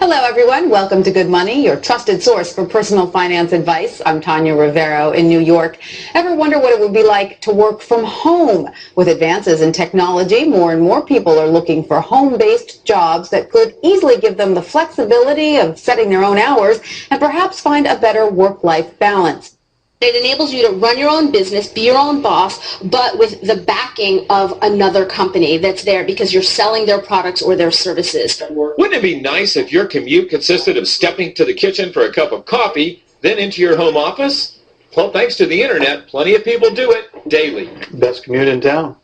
Hello, everyone. Welcome to Good Money, your trusted source for personal finance advice. I'm Tanya Rivero in New York. Ever wonder what it would be like to work from home? With advances in technology, more and more people are looking for home-based jobs that could easily give them the flexibility of setting their own hours and perhaps find a better work-life balance. It enables you to run your own business, be your own boss, but with the backing of another company that's there because you're selling their products or their services. Wouldn't it be nice if your commute consisted of stepping to the kitchen for a cup of coffee, then into your home office? Well, thanks to the internet, plenty of people do it daily. Best commute in town.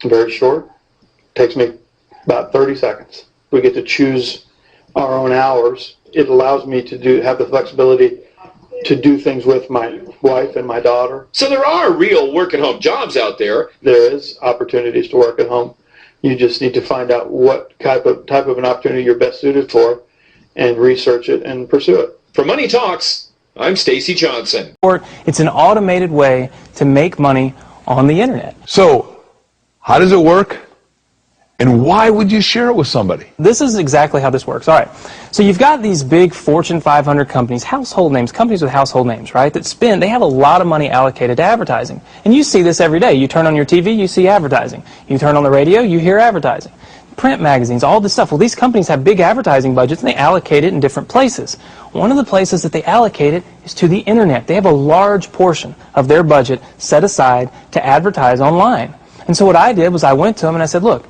Very short. Takes me about 30 seconds. We get to choose our own hours. It allows me to have the flexibility to do things with my wife and my daughter. So there are real work-at-home jobs out there. There is opportunities to work at home. You just need to find out what type of an opportunity you're best suited for and research it and pursue it. For Money Talks, I'm Stacy Johnson. It's an automated way to make money on the internet. So, how does it work? And why would you share it with somebody? This is exactly how this works. All right. So you've got these big Fortune 500 companies, household names, companies with household names, right, they have a lot of money allocated to advertising. And you see this every day. You turn on your TV, you see advertising. You turn on the radio, you hear advertising. Print magazines, all this stuff. Well, these companies have big advertising budgets, and they allocate it in different places. One of the places that they allocate it is to the internet. They have a large portion of their budget set aside to advertise online. And so what I did was I went to them and I said, look,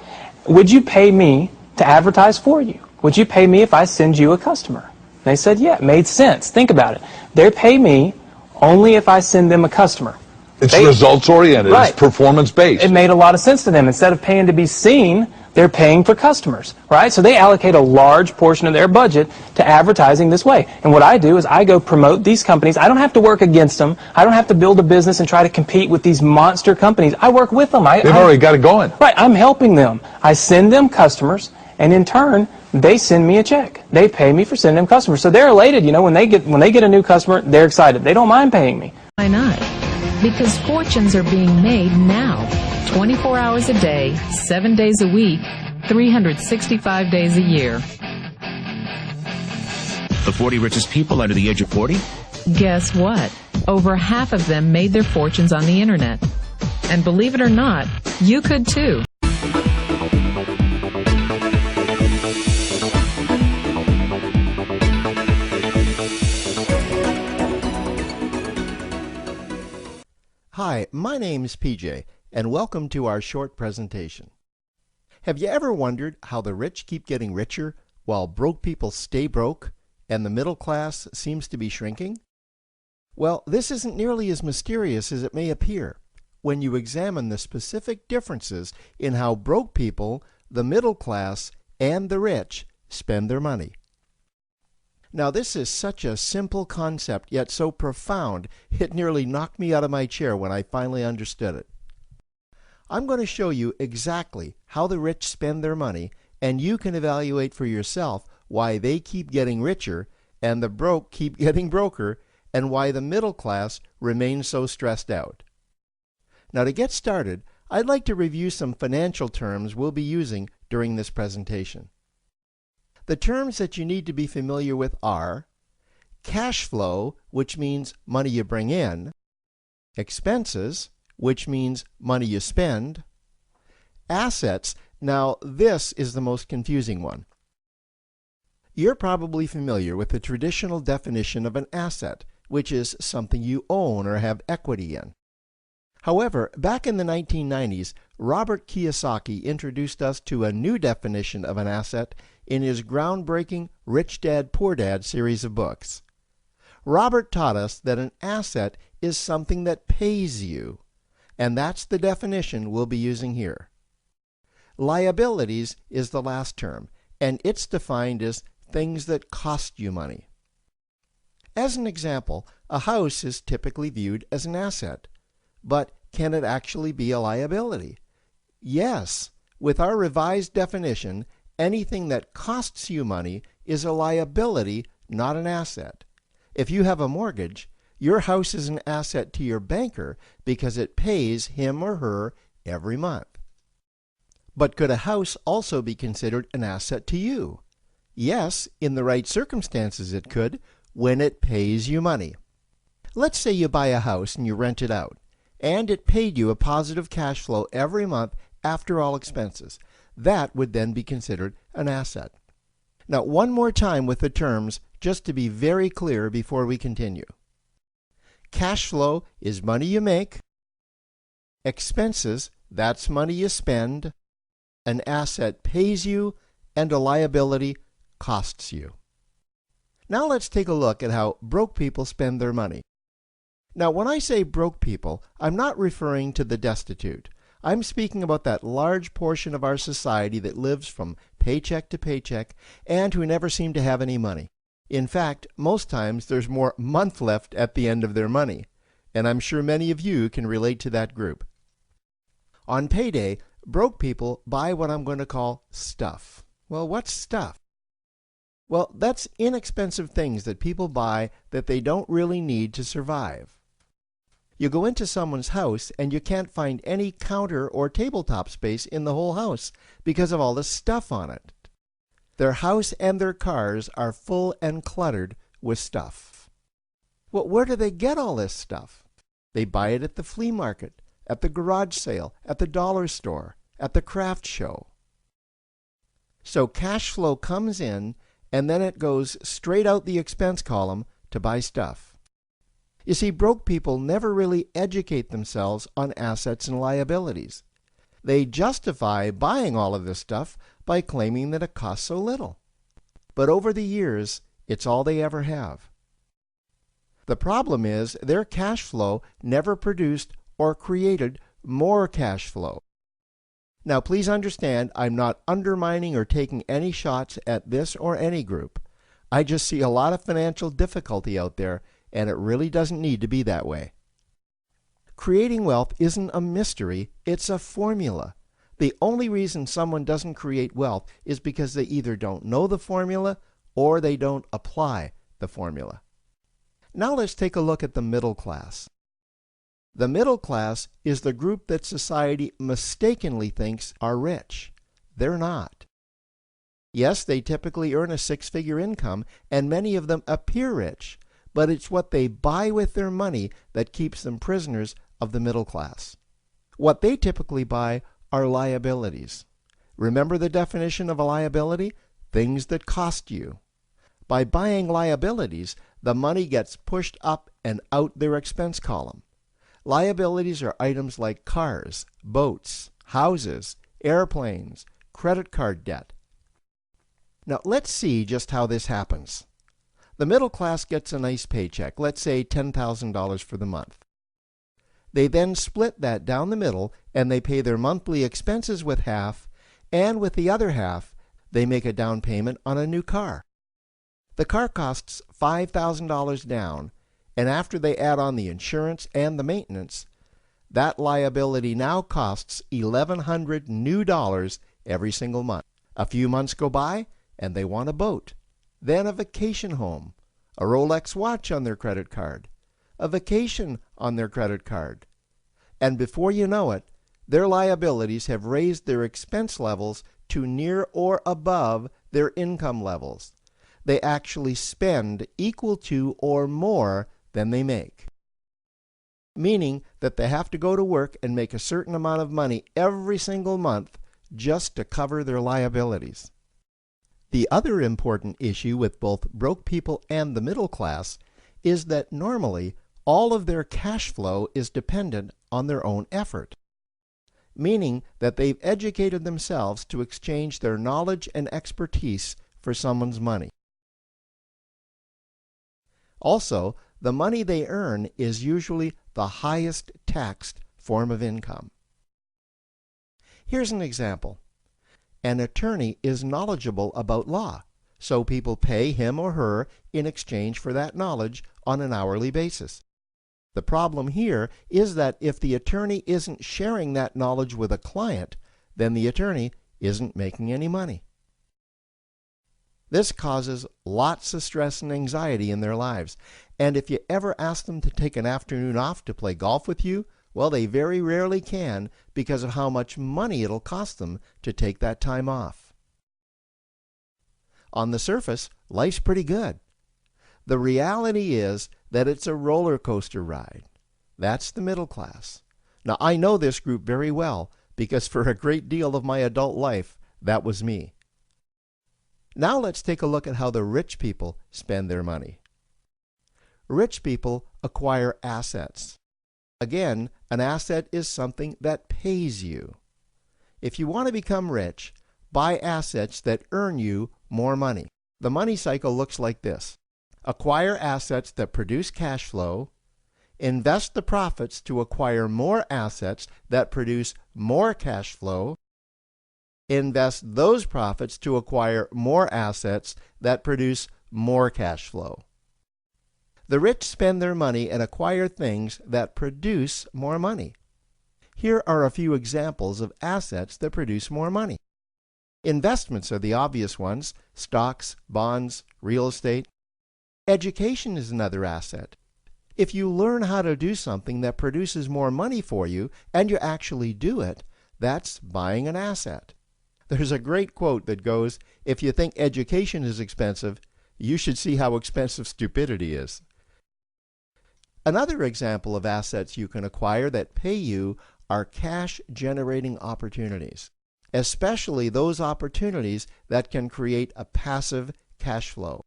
would you pay me to advertise for you? Would you pay me if I send you a customer? They said, yeah, it made sense. Think about it. They pay me only if I send them a customer. It's results-oriented. Right. It's performance-based. It made a lot of sense to them. Instead of paying to be seen, they're paying for customers, right? So they allocate a large portion of their budget to advertising this way. And what I do is I go promote these companies. I don't have to work against them. I don't have to build a business and try to compete with these monster companies. I work with them. They've already got it going. Right. I'm helping them. I send them customers, and in turn, they send me a check. They pay me for sending them customers. So they're elated. You know, when they get a new customer, they're excited. They don't mind paying me. Why not? Because fortunes are being made now. 24 hours a day, 7 days a week, 365 days a year. The 40 richest people under the age of 40? Guess what? Over half of them made their fortunes on the internet. And believe it or not, you could too. Hi, my name's PJ, and welcome to our short presentation. Have you ever wondered how the rich keep getting richer while broke people stay broke and the middle class seems to be shrinking? Well, this isn't nearly as mysterious as it may appear when you examine the specific differences in how broke people, the middle class, and the rich spend their money. Now, this is such a simple concept, yet so profound, it nearly knocked me out of my chair when I finally understood it. I'm going to show you exactly how the rich spend their money, and you can evaluate for yourself why they keep getting richer and the broke keep getting broker, and why the middle class remains so stressed out. Now, to get started, I'd like to review some financial terms we'll be using during this presentation. The terms that you need to be familiar with are cash flow, which means money you bring in, expenses, which means money you spend, assets. Now, this is the most confusing one. You're probably familiar with the traditional definition of an asset, which is something you own or have equity in. However, back in the 1990s, Robert Kiyosaki introduced us to a new definition of an asset in his groundbreaking Rich Dad, Poor Dad series of books. Robert taught us that an asset is something that pays you, and that's the definition we'll be using here. Liabilities is the last term, and it's defined as things that cost you money. As an example, a house is typically viewed as an asset, but can it actually be a liability? Yes, with our revised definition, anything that costs you money is a liability, not an asset. If you have a mortgage, your house is an asset to your banker because it pays him or her every month. But could a house also be considered an asset to you? Yes, in the right circumstances it could, when it pays you money. Let's say you buy a house and you rent it out, and it paid you a positive cash flow every month after all expenses. That would then be considered an asset. Now, one more time with the terms, just to be very clear before we continue. Cash flow is money you make. Expenses, that's money you spend. An asset pays you, and a liability costs you. Now let's take a look at how broke people spend their money. Now, when I say broke people, I'm not referring to the destitute. I'm speaking about that large portion of our society that lives from paycheck to paycheck and who never seem to have any money. In fact, most times there's more month left at the end of their money, and I'm sure many of you can relate to that group. On payday, broke people buy what I'm going to call stuff. Well, what's stuff? Well, that's inexpensive things that people buy that they don't really need to survive. You go into someone's house and you can't find any counter or tabletop space in the whole house because of all the stuff on it. Their house and their cars are full and cluttered with stuff. Well, where do they get all this stuff? They buy it at the flea market, at the garage sale, at the dollar store, at the craft show. So cash flow comes in and then it goes straight out the expense column to buy stuff. You see, broke people never really educate themselves on assets and liabilities. They justify buying all of this stuff by claiming that it costs so little. But over the years, it's all they ever have. The problem is their cash flow never produced or created more cash flow. Now, please understand, I'm not undermining or taking any shots at this or any group. I just see a lot of financial difficulty out there, and it really doesn't need to be that way. Creating wealth isn't a mystery, it's a formula. The only reason someone doesn't create wealth is because they either don't know the formula or they don't apply the formula. Now let's take a look at the middle class. The middle class is the group that society mistakenly thinks are rich. They're not. Yes, they typically earn a six-figure income, and many of them appear rich, but it's what they buy with their money that keeps them prisoners of the middle class. What they typically buy are liabilities. Remember the definition of a liability? Things that cost you. By buying liabilities, the money gets pushed up and out their expense column. Liabilities are items like cars, boats, houses, airplanes, credit card debt. Now let's see just how this happens. The middle class gets a nice paycheck, let's say $10,000 for the month. They then split that down the middle and they pay their monthly expenses with half, and with the other half, they make a down payment on a new car. The car costs $5,000 down, and after they add on the insurance and the maintenance, that liability now costs $1,100 new every single month. A few months go by, and they want a boat, then a vacation home, a Rolex watch on their credit card, a vacation on their credit card. And before you know it, their liabilities have raised their expense levels to near or above their income levels. They actually spend equal to or more than they make. Meaning that they have to go to work and make a certain amount of money every single month just to cover their liabilities. The other important issue with both broke people and the middle class is that normally all of their cash flow is dependent on their own effort, meaning that they've educated themselves to exchange their knowledge and expertise for someone's money. Also, the money they earn is usually the highest taxed form of income. Here's an example. An attorney is knowledgeable about law, so people pay him or her in exchange for that knowledge on an hourly basis. The problem here is that if the attorney isn't sharing that knowledge with a client, then the attorney isn't making any money. This causes lots of stress and anxiety in their lives, and if you ever ask them to take an afternoon off to play golf with you, well, they very rarely can because of how much money it'll cost them to take that time off. On the surface, life's pretty good. The reality is that it's a roller coaster ride. That's the middle class. Now, I know this group very well because for a great deal of my adult life, that was me. Now let's take a look at how the rich people spend their money. Rich people acquire assets. Again, an asset is something that pays you. If you want to become rich, buy assets that earn you more money. The money cycle looks like this. Acquire assets that produce cash flow, invest the profits to acquire more assets that produce more cash flow, invest those profits to acquire more assets that produce more cash flow. The rich spend their money and acquire things that produce more money. Here are a few examples of assets that produce more money. Investments are the obvious ones: stocks, bonds, real estate. Education is another asset. If you learn how to do something that produces more money for you and you actually do it, that's buying an asset. There's a great quote that goes, "If you think education is expensive, you should see how expensive stupidity is." Another example of assets you can acquire that pay you are cash-generating opportunities, especially those opportunities that can create a passive cash flow.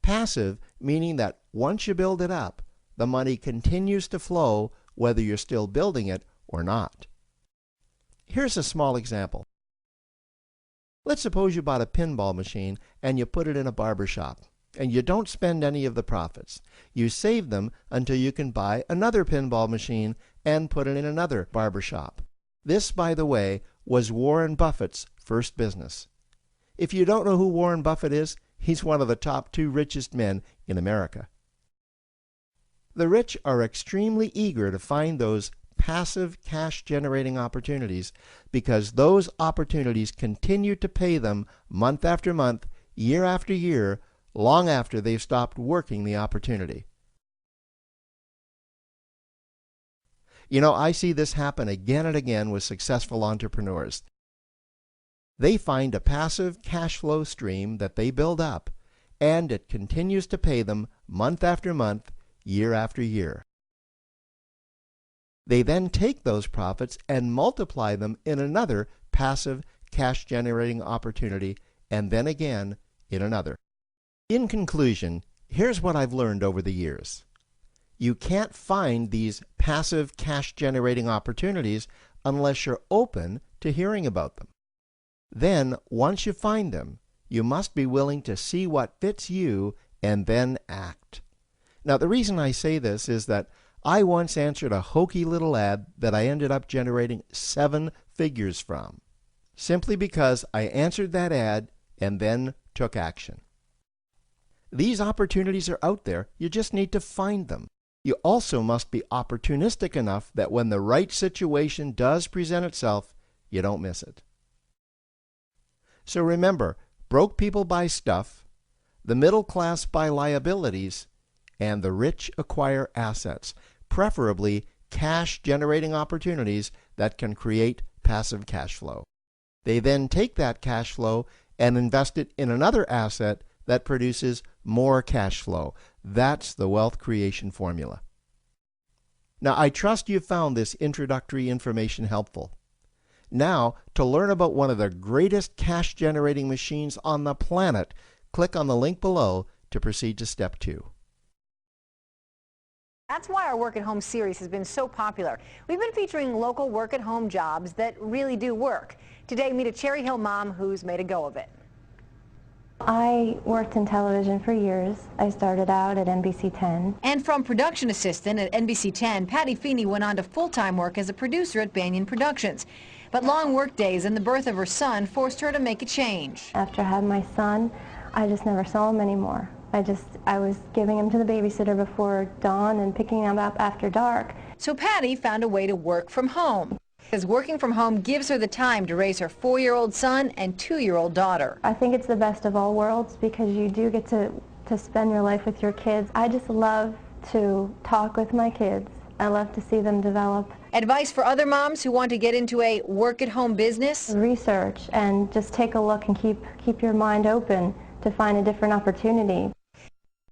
Passive meaning that once you build it up, the money continues to flow whether you're still building it or not. Here's a small example. Let's suppose you bought a pinball machine and you put it in a barber shop, and you don't spend any of the profits. You save them until you can buy another pinball machine and put it in another barber shop. This, by the way, was Warren Buffett's first business. If you don't know who Warren Buffett is, he's one of the top 2 richest men in America. The rich are extremely eager to find those passive cash-generating opportunities because those opportunities continue to pay them month after month, year after year, long after they've stopped working the opportunity. You know, I see this happen again and again with successful entrepreneurs. They find a passive cash flow stream that they build up, and it continues to pay them month after month, year after year. They then take those profits and multiply them in another passive cash-generating opportunity, and then again in another. In conclusion, here's what I've learned over the years. You can't find these passive cash-generating opportunities unless you're open to hearing about them. Then, once you find them, you must be willing to see what fits you and then act. Now, the reason I say this is that I once answered a hokey little ad that I ended up generating 7 figures from, simply because I answered that ad and then took action. These opportunities are out there, you just need to find them. You also must be opportunistic enough that when the right situation does present itself, you don't miss it. So remember, broke people buy stuff, the middle class buy liabilities, and the rich acquire assets, preferably cash-generating opportunities that can create passive cash flow. They then take that cash flow and invest it in another asset that produces more cash flow. That's the wealth creation formula. Now, I trust you found this introductory information helpful. Now, to learn about one of the greatest cash-generating machines on the planet, click on the link below to proceed to step 2. That's why our Work at Home series has been so popular. We've been featuring local work-at-home jobs that really do work. Today, meet a Cherry Hill mom who's made a go of it. I worked in television for years. I started out at NBC 10. And from production assistant at NBC 10, Patty Feeney went on to full-time work as a producer at Banyan Productions. But long work days and the birth of her son forced her to make a change. After I had my son, I just never saw him anymore. I was giving him to the babysitter before dawn and picking him up after dark. So Patty found a way to work from home, because working from home gives her the time to raise her 4-year-old son and 2-year-old daughter. I think it's the best of all worlds because you do get to spend your life with your kids. I just love to talk with my kids. I love to see them develop Advice for other moms who want to get into a work-at-home business? Research and just take a look and keep your mind open to find a different opportunity.